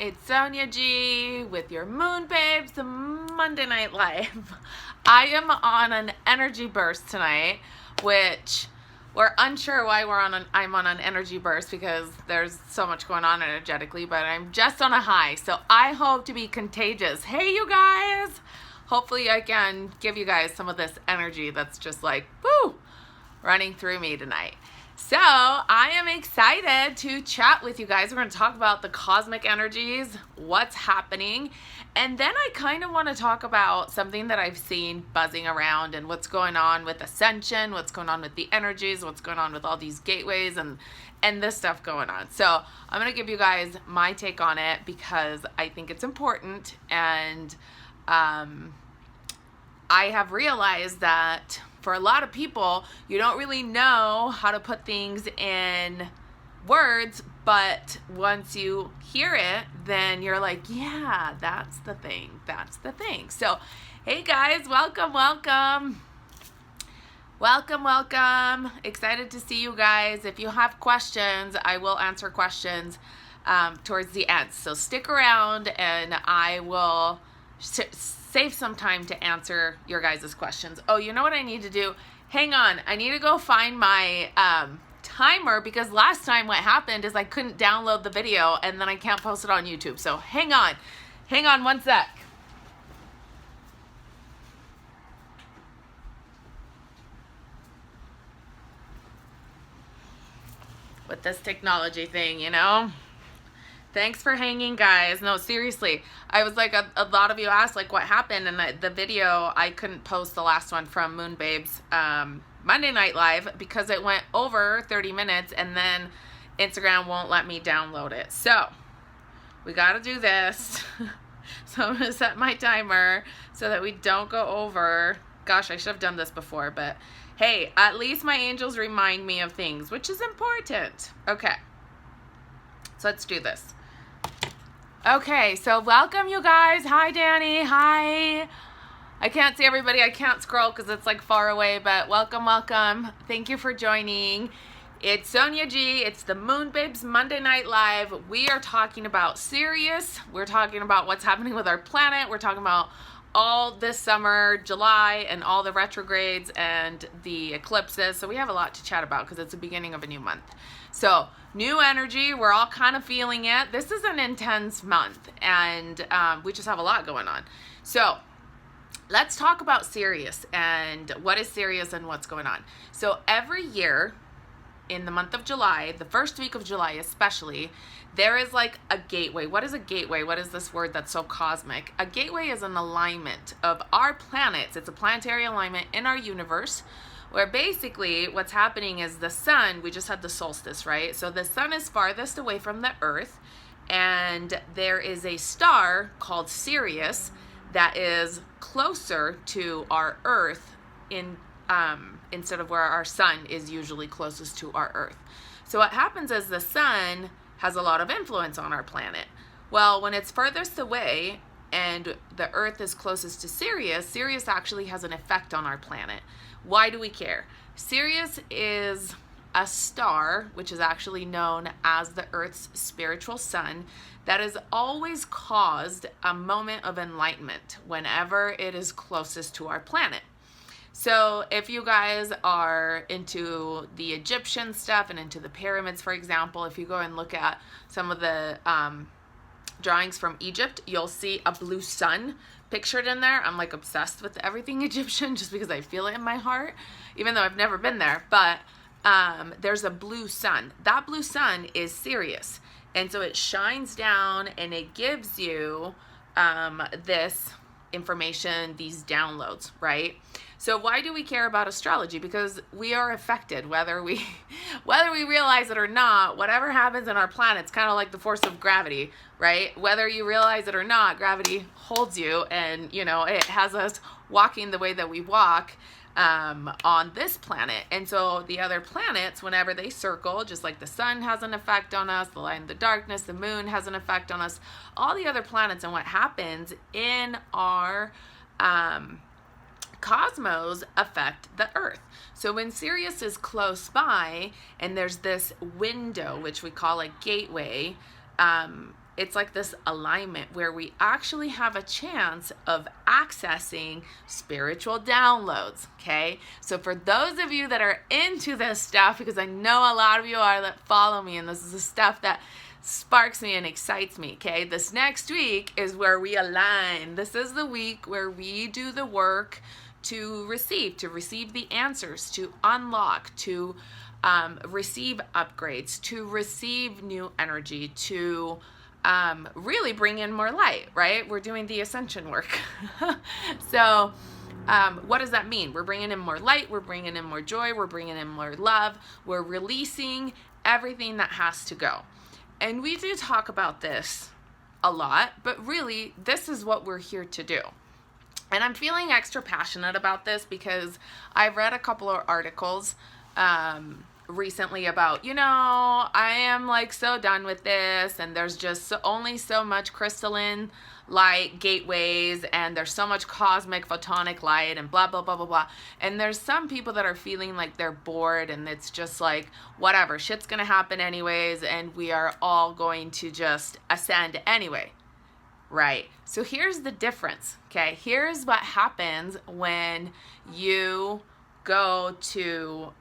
It's Sonia G with your MoonBabes, the Monday Night Live. I am on an energy burst tonight, which we're unsure why I'm on an energy burst because there's so much going on energetically, but I'm just on a high. So I hope to be contagious. Hey, you guys! Hopefully I can give you guys some of this energy that's just like, woo, running through me tonight. So I am excited to chat with you guys. We're going to talk about the cosmic energies, what's happening, and then I kind of want to talk about something that I've seen buzzing around and what's going on with ascension, what's going on with the energies, what's going on with all these gateways and this stuff going on. So I'm going to give you guys my take on it because I think it's important, and I have realized that for a lot of people, you don't really know how to put things in words, but once you hear it, then you're like, yeah, that's the thing. That's the thing. So, hey guys, welcome, welcome. Welcome, welcome. Excited to see you guys. If you have questions, I will answer questions towards the end. So stick around and I will save some time to answer your guys' questions. Oh, you know what I need to do? Hang on. I need to go find my timer because last time what happened is I couldn't download the video and then I can't post it on YouTube. So hang on. Hang on one sec. With this technology thing, you know? Thanks for hanging, guys. No, seriously. I was like, a lot of you asked, like, what happened? And the video, I couldn't post the last one from MoonBabes Monday Night Live because it went over 30 minutes and then Instagram won't let me download it. So, we got to do this. So, I'm going to set my timer so that we don't go over. Gosh, I should have done this before, but hey, at least my angels remind me of things, which is important. Okay. So, let's do this. Okay, so welcome you guys. Hi, Danny. Hi. I can't see everybody. I can't scroll because it's like far away, but welcome, welcome. Thank you for joining. It's Sonia G. It's the MoonBabes Monday Night Live. We are talking about Sirius. We're talking about what's happening with our planet. We're talking about all this summer, July, and all the retrogrades and the eclipses. So we have a lot to chat about because it's the beginning of a new month. So new energy, we're all kind of feeling it. This is an intense month, and we just have a lot going on. So let's talk about Sirius and what is Sirius and what's going on. So every year in the month of July, the first week of July especially, there is like a gateway. What is a gateway? What is this word that's so cosmic? A gateway is an alignment of our planets. It's a planetary alignment in our universe where basically what's happening is the sun, we just had the solstice, right? So the sun is farthest away from the earth, and there is a star called Sirius that is closer to our earth instead of where our sun is usually closest to our earth. So what happens is the sun has a lot of influence on our planet. Well, when it's furthest away and the earth is closest to Sirius, Sirius actually has an effect on our planet. Why do we care? Sirius is a star, which is actually known as the Earth's spiritual sun, that has always caused a moment of enlightenment whenever it is closest to our planet. So if you guys are into the Egyptian stuff and into the pyramids, for example, if you go and look at some of the drawings from Egypt, you'll see a blue sun pictured in there. I'm like obsessed with everything Egyptian just because I feel it in my heart, even though I've never been there. But there's a blue sun. That blue sun is Sirius. And so it shines down and it gives you this information, these downloads, right? So why do we care about astrology? Because we are affected, whether we realize it or not. Whatever happens in our planet, it's kind of like the force of gravity, right? Whether you realize it or not, gravity holds you, and you know it has us walking the way that we walk on this planet. And so the other planets, whenever they circle, just like the sun has an effect on us, the light and the darkness, the moon has an effect on us, all the other planets, and what happens in our cosmos affect the earth. So when Sirius is close by and there's this window, which we call a gateway, it's like this alignment where we actually have a chance of accessing spiritual downloads, okay? So for those of you that are into this stuff, because I know a lot of you are that follow me, and this is the stuff that sparks me and excites me, okay? This next week is where we align. This is the week where we do the work to receive the answers, to unlock, to receive upgrades, to receive new energy, to really bring in more light, right? We're doing the ascension work. So what does that mean? We're bringing in more light, we're bringing in more joy, we're bringing in more love, we're releasing everything that has to go. And we do talk about this a lot, but really this is what we're here to do. And I'm feeling extra passionate about this because I've read a couple of articles recently about, I am like so done with this, and there's just only so much crystalline light gateways, and there's so much cosmic photonic light, and blah, blah, blah, blah, blah. And there's some people that are feeling like they're bored, and it's just like, whatever, shit's gonna happen anyways, and we are all going to just ascend anyway. Right. So here's the difference. Okay. Here's what happens when you go to,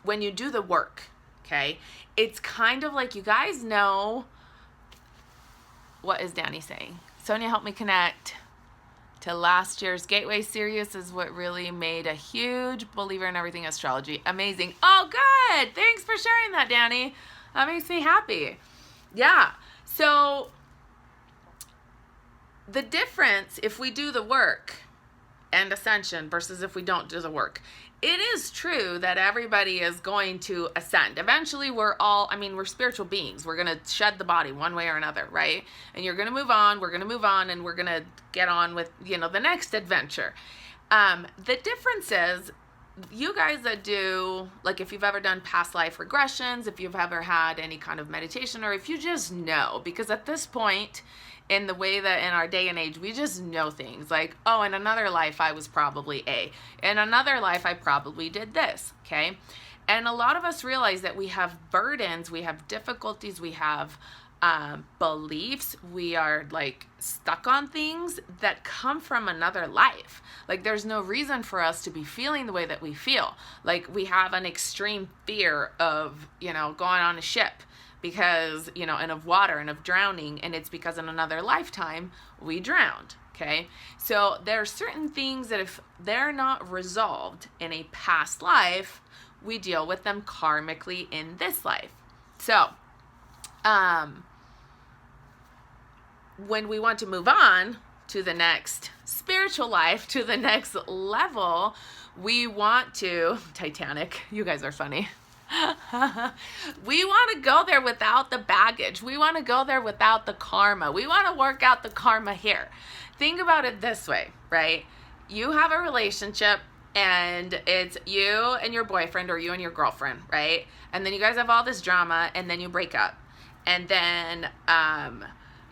when you do the work. Okay. It's kind of like, you guys know, what is Danny saying? Sonia, help me connect to last year's Gateway series is what really made a huge believer in everything astrology. Amazing. Oh, good. Thanks for sharing that, Danny. That makes me happy. Yeah. So the difference, if we do the work and ascension versus if we don't do the work, it is true that everybody is going to ascend. Eventually, we're spiritual beings. We're going to shed the body one way or another, right? And you're going to move on, we're going to move on, and we're going to get on with, the next adventure. The difference is, you guys that do, like if you've ever done past life regressions, if you've ever had any kind of meditation, or if you just know, because at this point, in the way that in our day and age, we just know things like, oh, in another life, I was probably A. In another life, I probably did this, okay? And a lot of us realize that we have burdens, we have difficulties, we have beliefs, we are like stuck on things that come from another life. Like there's no reason for us to be feeling the way that we feel. Like we have an extreme fear of, going on a ship, because, and of water and of drowning, and it's because in another lifetime we drowned, okay? So there are certain things that if they're not resolved in a past life, we deal with them karmically in this life. So, when we want to move on to the next spiritual life, to the next level, we want to, Titanic, you guys are funny. We want to go there without the baggage. We want to go there without the karma. We want to work out the karma here. Think about it this way, right? You have a relationship and it's you and your boyfriend or you and your girlfriend, right? And then you guys have all this drama and then you break up. And then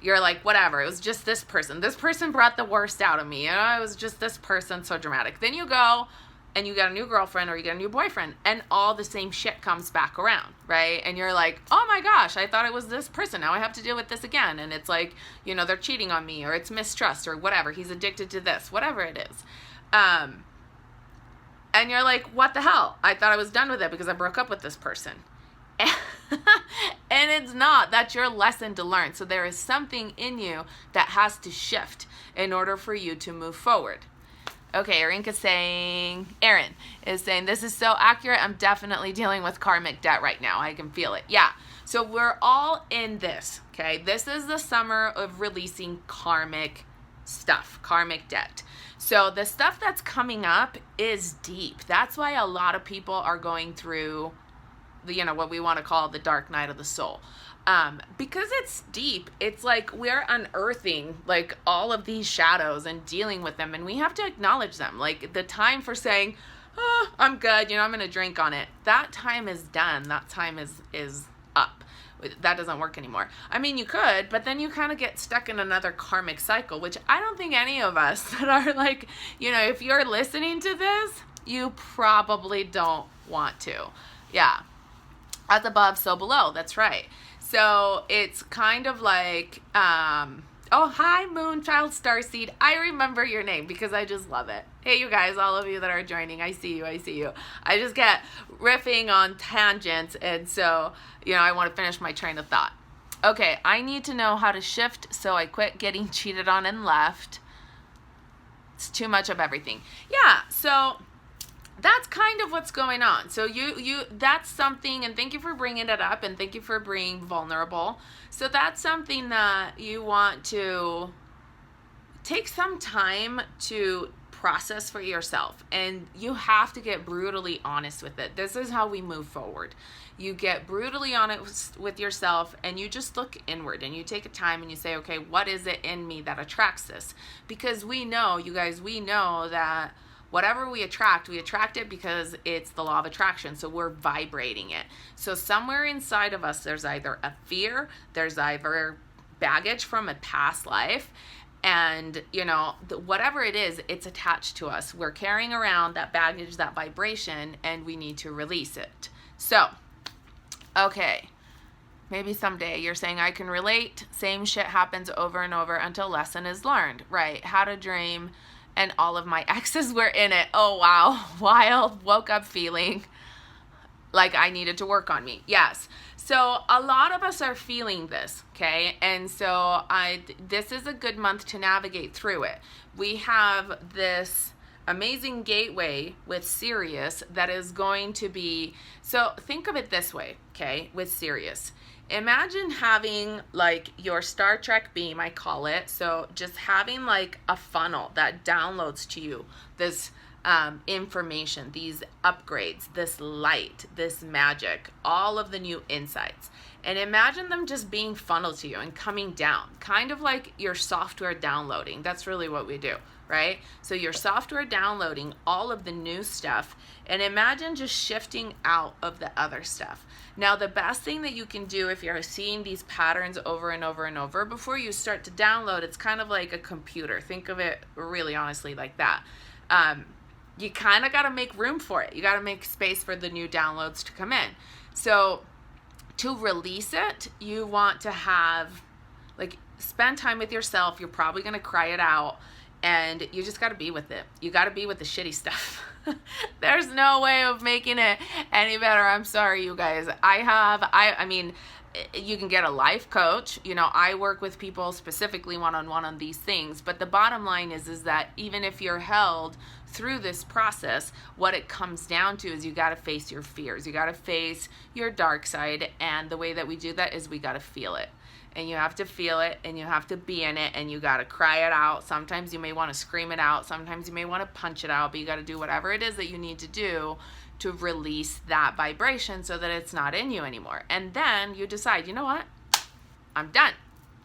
you're like, whatever, it was just this person. This person brought the worst out of me. It was just this person, so dramatic. Then you go and you get a new girlfriend or you get a new boyfriend and all the same shit comes back around, right? And you're like, oh my gosh, I thought it was this person. Now I have to deal with this again. And it's like, they're cheating on me, or it's mistrust, or whatever. He's addicted to this, whatever it is. And you're like, what the hell? I thought I was done with it because I broke up with this person. And it's not. That's your lesson to learn. So there is something in you that has to shift in order for you to move forward. Okay, Aaron is saying, this is so accurate. I'm definitely dealing with karmic debt right now. I can feel it. Yeah. So we're all in this, okay? This is the summer of releasing karmic stuff, karmic debt. So the stuff that's coming up is deep. That's why a lot of people are going through what we want to call the dark night of the soul. Because it's deep, it's like we're unearthing like all of these shadows and dealing with them, and we have to acknowledge them. Like the time for saying, oh, I'm good, I'm going to drink on it. That time is done. That time is up. That doesn't work anymore. I mean, you could, but then you kind of get stuck in another karmic cycle, which I don't think any of us that are like, if you're listening to this, you probably don't want to. Yeah. As above, so below. That's right. So it's kind of like, oh, hi, Moonchild Starseed. I remember your name because I just love it. Hey, you guys, all of you that are joining, I see you, I see you. I just get riffing on tangents, and so, you know, I want to finish my train of thought. Okay, I need to know how to shift, so I quit getting cheated on and left. It's too much of everything. Yeah, so that's kind of what's going on. So that's something, and thank you for bringing it up, and thank you for being vulnerable. So that's something that you want to take some time to process for yourself, and you have to get brutally honest with it. This is how we move forward. You get brutally honest with yourself, and you just look inward, and you take a time and you say, okay, what is it in me that attracts this? Because we know, you guys, we know that whatever we attract it because it's the law of attraction. So we're vibrating it. So somewhere inside of us, there's either a fear, there's either baggage from a past life, and, you know, whatever it is, it's attached to us. We're carrying around that baggage, that vibration, and we need to release it. So, okay, maybe someday you're saying I can relate. Same shit happens over and over until lesson is learned. Right. How to dream. And all of my exes were in it. Oh, wow. Wild. Woke up feeling like I needed to work on me. Yes. So a lot of us are feeling this, okay? And so this is a good month to navigate through it. We have this amazing gateway with Sirius that is going to be, so think of it this way, okay, with Sirius. Imagine having like your Star Trek beam, I call it. So just having like a funnel that downloads to you this information, these upgrades, this light, this magic, all of the new insights. And imagine them just being funneled to you and coming down, kind of like your software downloading. That's really what we do, right? So your software downloading all of the new stuff, and imagine just shifting out of the other stuff. Now, the best thing that you can do if you're seeing these patterns over and over and over, before you start to download, it's kind of like a computer. Think of it really honestly like that. You kind of got to make room for it. You got to make space for the new downloads to come in. So to release it, you want to have, like, spend time with yourself. You're probably going to cry it out, and you just got to be with it. You got to be with the shitty stuff. There's no way of making it any better. I'm sorry, you guys. I mean, you can get a life coach. You know, I work with people specifically one-on-one on these things. But the bottom line is that even if you're held through this process, what it comes down to is you got to face your fears. You got to face your dark side. And the way that we do that is we got to feel it. And you have to feel it, and you have to be in it, and you got to cry it out. Sometimes you may want to scream it out. Sometimes you may want to punch it out, but you got to do whatever it is that you need to do to release that vibration so that it's not in you anymore. And then you decide, you know what? I'm done.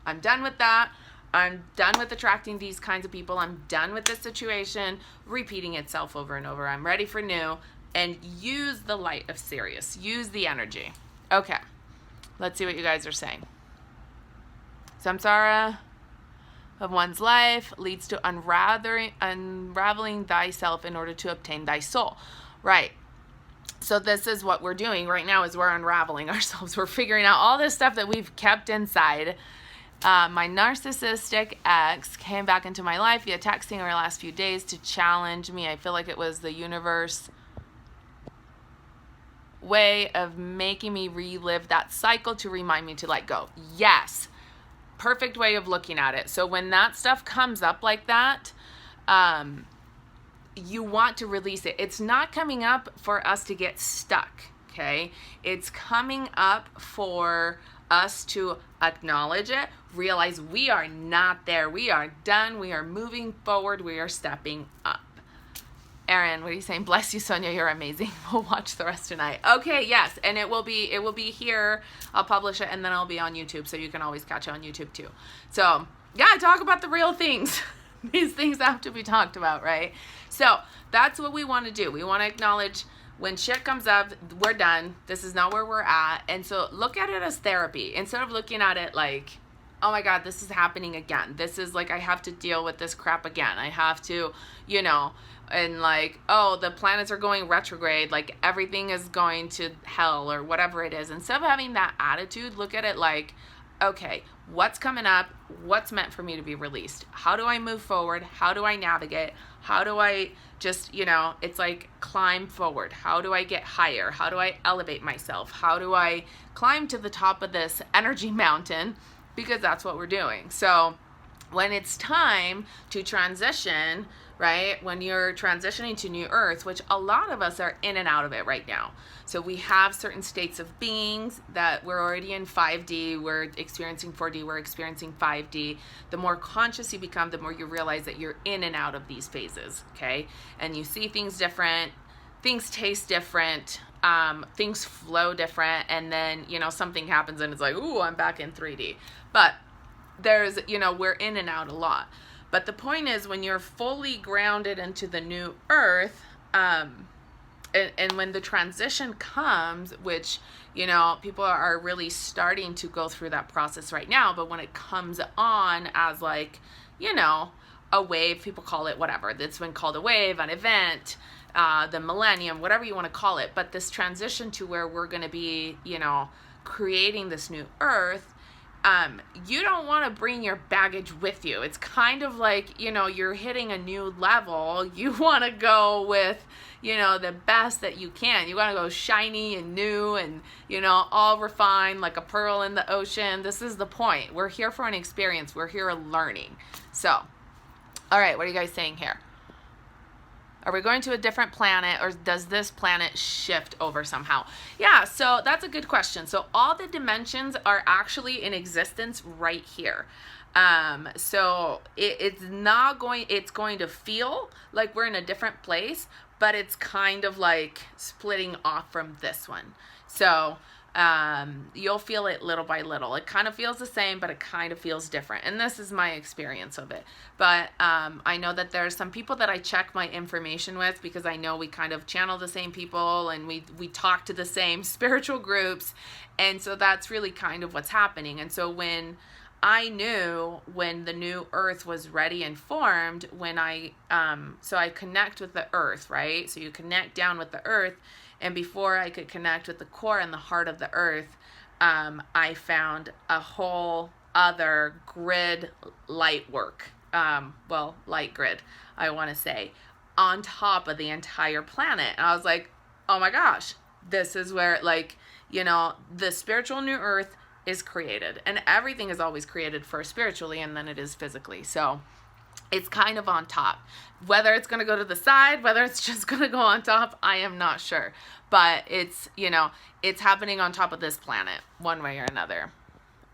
I'm done with that. I'm done with attracting these kinds of people. I'm done with this situation repeating itself over and over. I'm ready for new. And use the light of Sirius. Use the energy. Okay. Let's see what you guys are saying. Samsara of one's life leads to unraveling thyself in order to obtain thy soul. Right. So this is what we're doing right now, is we're unraveling ourselves. We're figuring out all this stuff that we've kept inside. My narcissistic ex came back into my life via texting over the last few days to challenge me. I feel like it was the universe way of making me relive that cycle to remind me to let go. Yes. Perfect way of looking at it. So when that stuff comes up like that, you want to release it. It's not coming up for us to get stuck, okay? It's coming up for us to acknowledge it, realize we are not there. We are done. We are moving forward. We are stepping up. Erin, what are you saying? Bless you, Sonia. You're amazing. We'll watch the rest tonight. Okay, yes, and it will be here. I'll publish it, and then it'll be on YouTube, so you can always catch it on YouTube too. So, yeah, talk about the real things. These things have to be talked about, right? So that's what we want to do. We want to acknowledge when shit comes up, we're done. This is not where we're at. And so look at it as therapy. Instead of looking at it like, oh my God, this is happening again. This is like, I have to deal with this crap again. I have to, you know, and like, oh, the planets are going retrograde, like everything is going to hell or whatever it is. Instead of having that attitude, look at it like, okay, what's coming up? What's meant for me to be released? How do I move forward? How do I navigate? How do I just, you know, it's like climb forward. How do I get higher? How do I elevate myself? How do I climb to the top of this energy mountain? Because that's what we're doing. So when it's time to transition, right? When you're transitioning to new earth, which a lot of us are in and out of it right now. So we have certain states of beings that we're already in 5D, we're experiencing 4D, we're experiencing 5D. The more conscious you become, the more you realize that you're in and out of these phases, okay? And you see things different, things taste different, things flow different, and then, you know, something happens and it's like, ooh, I'm back in 3D. But there's, you know, we're in and out a lot. But the point is, when you're fully grounded into the new earth, and when the transition comes, which, you know, people are really starting to go through that process right now, but when it comes on as like, you know, a wave, people call it whatever, it's been called a wave, an event, the millennium, whatever you want to call it, but this transition to where we're going to be, you know, creating this new earth, you don't want to bring your baggage with you. It's kind of like, you know, you're hitting a new level. You want to go with, you know, the best that you can. You want to go shiny and new and, you know, all refined like a pearl in the ocean. This is the point. We're here for an experience. We're here learning. So, all right, what are you guys saying here? Are we going to a different planet, or does this planet shift over somehow? Yeah, so that's a good question. So all the dimensions are actually in existence right here. So it's going to feel like we're in a different place, but it's kind of like splitting off from this one. So you'll feel it little by little. It kind of feels the same, but it kind of feels different. And this is my experience of it. But I know that there's some people that I check my information with, because I know we kind of channel the same people and we talk to the same spiritual groups. And so that's really kind of what's happening. And so when I knew when the new earth was ready and formed, when so I connect with the earth, right? So you connect down with the earth. And before I could connect with the core and the heart of the earth, I found a whole other grid light work, light grid, I want to say, on top of the entire planet. And I was like, oh my gosh, this is where, like, you know, the spiritual new earth is created. And everything is always created first spiritually, and then it is physically. So it's kind of on top. Whether it's going to go to the side, whether it's just going to go on top, I am not sure. But it's, you know, it's happening on top of this planet one way or another.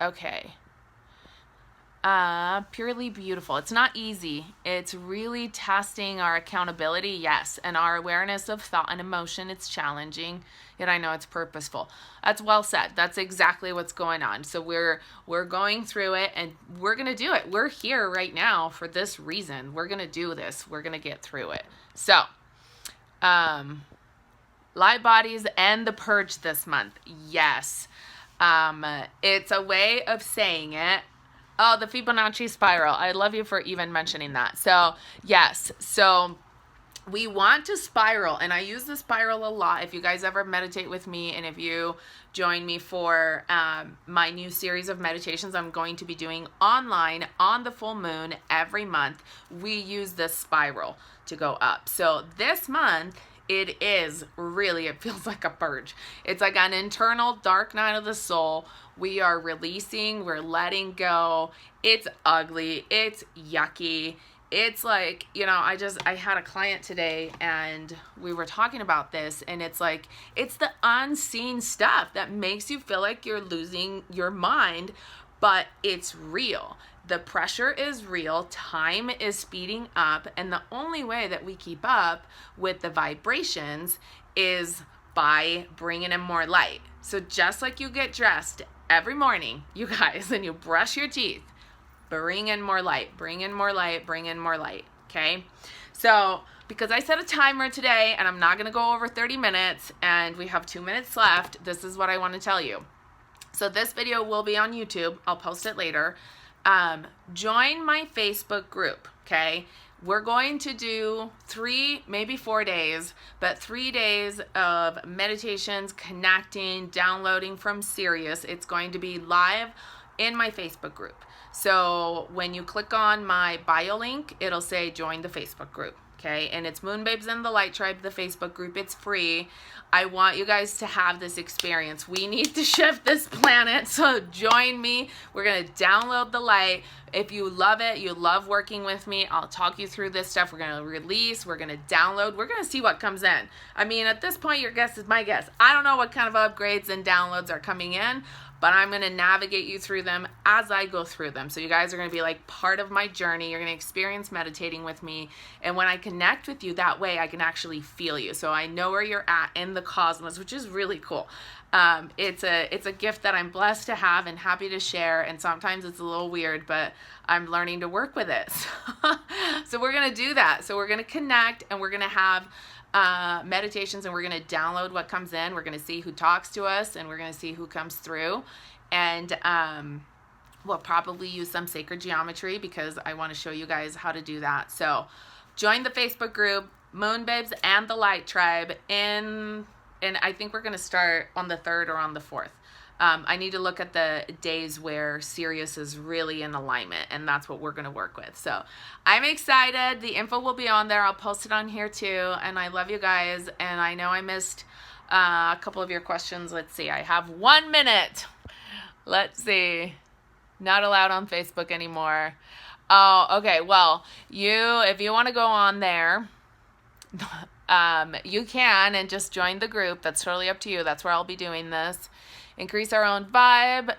Okay. Purely beautiful. It's not easy. It's really testing our accountability, yes, and our awareness of thought and emotion. It's challenging, yet I know it's purposeful. That's well said. That's exactly what's going on. So we're going through it, and we're going to do it. We're here right now for this reason. We're going to do this. We're going to get through it. So, light bodies and the purge this month. Yes. It's a way of saying it. Oh, the Fibonacci spiral. I love you for even mentioning that. So, yes. So, we want to spiral, and I use the spiral a lot. If you guys ever meditate with me, and if you join me for my new series of meditations I'm going to be doing online on the full moon every month, we use this spiral to go up. So, this month, it feels like a purge. It's like an internal dark night of the soul. We are releasing, we're letting go. It's ugly, it's yucky. It's like, you know, I had a client today and we were talking about this, and it's like, it's the unseen stuff that makes you feel like you're losing your mind, but it's real. The pressure is real, time is speeding up, and the only way that we keep up with the vibrations is by bringing in more light. So just like you get dressed every morning, you guys, and you brush your teeth, bring in more light, bring in more light, bring in more light, okay? So because I set a timer today, and I'm not going to go over 30 minutes, and we have 2 minutes left, this is what I want to tell you. So this video will be on YouTube. I'll post it later. Join my Facebook group, okay? We're going to do 3, maybe 4 days, but 3 days of meditations, connecting, downloading from Sirius. It's going to be live in my Facebook group. So when you click on my bio link, it'll say join the Facebook group, okay? And it's MoonBabes and the Light Tribe, the Facebook group. It's free. I want you guys to have this experience. We need to shift this planet, so join me. We're going to download the light. If you love it, you love working with me, I'll talk you through this stuff. We're going to release, we're going to download, we're going to see what comes in. I mean, at this point, your guess is my guess. I don't know what kind of upgrades and downloads are coming in, but I'm going to navigate you through them as I go through them. So you guys are going to be like part of my journey. You're going to experience meditating with me. And when I connect with you that way, I can actually feel you. So I know where you're at in the cosmos, which is really cool. It's a gift that I'm blessed to have and happy to share. And sometimes it's a little weird, but I'm learning to work with it. So we're going to do that. So we're going to connect, and we're going to have meditations, and we're going to download what comes in. We're going to see who talks to us, and we're going to see who comes through. And we'll probably use some sacred geometry because I want to show you guys how to do that. So join the Facebook group, MoonBabes and the Light Tribe, and I think we're going to start on the 3rd or on the 4th. I need to look at the days where Sirius is really in alignment, and that's what we're going to work with. So I'm excited. The info will be on there. I'll post it on here too. And I love you guys. And I know I missed a couple of your questions. Let's see. I have 1 minute. Let's see. Not allowed on Facebook anymore. Oh, okay. Well, if you want to go on there, you can, and just join the group. That's totally up to you. That's where I'll be doing this. Increase our own vibe.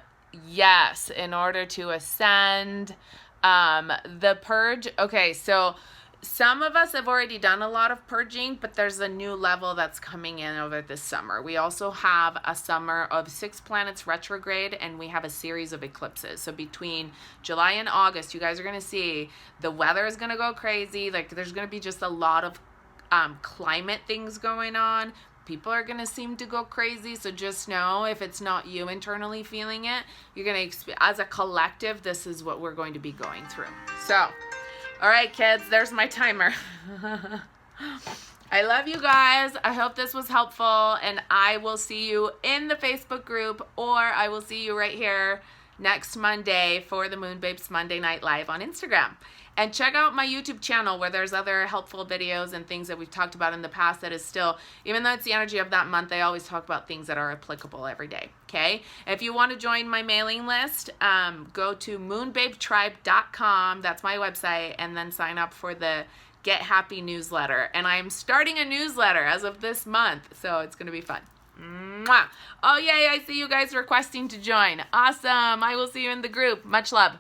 Yes, in order to ascend. The purge. Okay, so some of us have already done a lot of purging, but there's a new level that's coming in over this summer. We also have a summer of 6 planets retrograde, and we have a series of eclipses. So between July and August, you guys are going to see the weather is going to go crazy. Like, there's going to be just a lot of climate things going on. People are going to seem to go crazy. So just know, if it's not you internally feeling it, you're going to, as a collective, this is what we're going to be going through. So, all right, kids, there's my timer. I love you guys. I hope this was helpful, and I will see you in the Facebook group, or I will see you right here next Monday for the MoonBabes Monday Night Live on Instagram. And check out my YouTube channel, where there's other helpful videos and things that we've talked about in the past that is still, even though it's the energy of that month, I always talk about things that are applicable every day, okay? If you want to join my mailing list, go to moonbabetribe.com. That's my website, and then sign up for the Get Happy newsletter. And I'm starting a newsletter as of this month, so it's going to be fun. Mwah. Oh, yay, I see you guys requesting to join. Awesome. I will see you in the group. Much love.